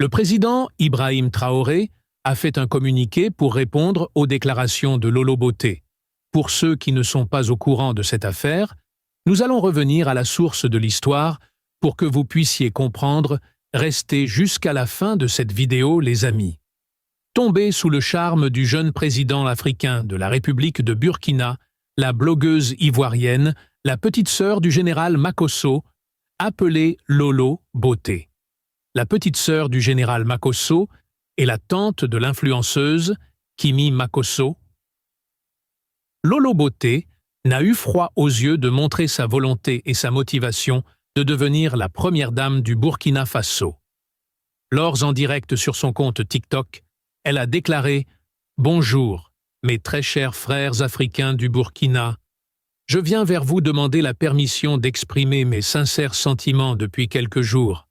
Le président Ibrahim Traoré a fait un communiqué pour répondre aux déclarations de Lolo Botté. Pour ceux qui ne sont pas au courant de cette affaire, nous allons revenir à la source de l'histoire pour que vous puissiez comprendre. Restez jusqu'à la fin de cette vidéo, les amis. Tombée sous le charme du jeune président africain de la République de Burkina, la blogueuse ivoirienne, la petite sœur du général Makosso, appelée Lolo Botté. La petite sœur du général Makosso est la tante de l'influenceuse Kimi Makosso. Lolo Botté n'a eu froid aux yeux de montrer sa volonté et sa motivation de devenir la première dame du Burkina Faso. Lors en direct sur son compte TikTok, elle a déclaré « Bonjour, mes très chers frères africains du Burkina. Je viens vers vous demander la permission d'exprimer mes sincères sentiments depuis quelques jours.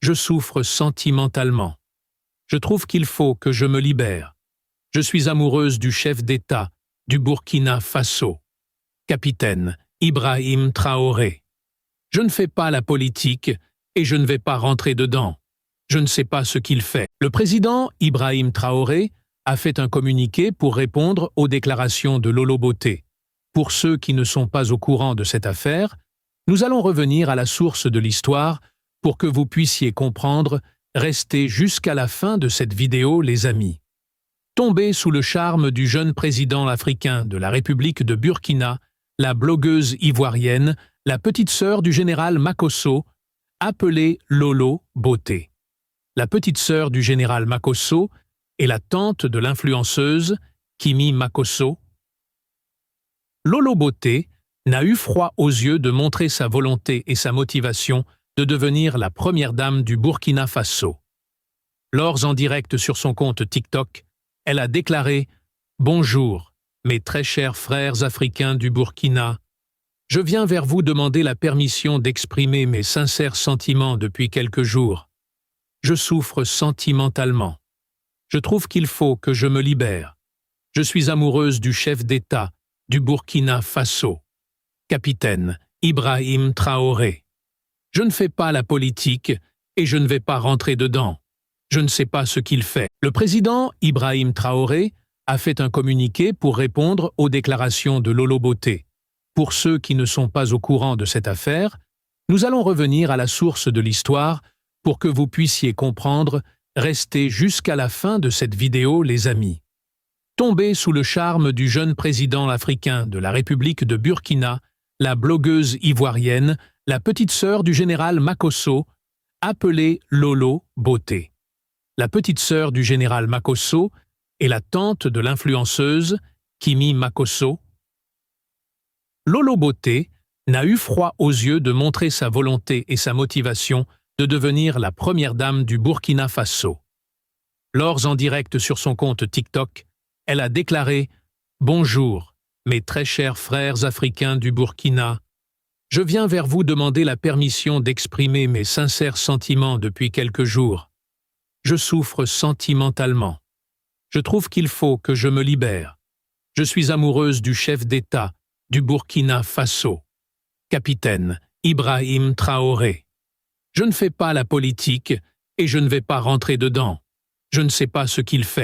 Je souffre sentimentalement. Je trouve qu'il faut que je me libère. Je suis amoureuse du chef d'État du Burkina Faso, capitaine Ibrahim Traoré. Je ne fais pas la politique et je ne vais pas rentrer dedans. Je ne sais pas ce qu'il fait. » Le président Ibrahim Traoré a fait un communiqué pour répondre aux déclarations de Lolo Botté. Pour ceux qui ne sont pas au courant de cette affaire, nous allons revenir à la source de l'histoire pour que vous puissiez comprendre. Restez jusqu'à la fin de cette vidéo, les amis. Tombée sous le charme du jeune président africain de la République de Burkina, la blogueuse ivoirienne, la petite sœur du général Makosso, appelée Lolo Botté. La petite sœur du général Makosso est la tante de l'influenceuse Kimi Makosso. Lolo Botté n'a eu froid aux yeux de montrer sa volonté et sa motivation de devenir la première dame du Burkina Faso. Lors en direct sur son compte TikTok, elle a déclaré « Bonjour, mes très chers frères africains du Burkina. Je viens vers vous demander la permission d'exprimer mes sincères sentiments depuis quelques jours. Je souffre sentimentalement. Je trouve qu'il faut que je me libère. Je suis amoureuse du chef d'État du Burkina Faso, capitaine Ibrahim Traoré. Je ne fais pas la politique et je ne vais pas rentrer dedans. Je ne sais pas ce qu'il fait. » Le président Ibrahim Traoré a fait un communiqué pour répondre aux déclarations de Lolo Botté. Pour ceux qui ne sont pas au courant de cette affaire, nous allons revenir à la source de l'histoire pour que vous puissiez comprendre. Restez jusqu'à la fin de cette vidéo, les amis. Tombée sous le charme du jeune président africain de la République de Burkina, la blogueuse ivoirienne, la petite sœur du général Makosso, appelée Lolo Botté. La petite sœur du général Makosso est la tante de l'influenceuse Kimi Makosso. Lolo Botté n'a eu froid aux yeux de montrer sa volonté et sa motivation de devenir la première dame du Burkina Faso. Lors en direct sur son compte TikTok, elle a déclaré « Bonjour, mes très chers frères africains du Burkina. Je viens vers vous demander la permission d'exprimer mes sincères sentiments depuis quelques jours. Je souffre sentimentalement. Je trouve qu'il faut que je me libère. Je suis amoureuse du chef d'État du Burkina Faso, capitaine Ibrahim Traoré. Je ne fais pas la politique et je ne vais pas rentrer dedans. Je ne sais pas ce qu'il fait. »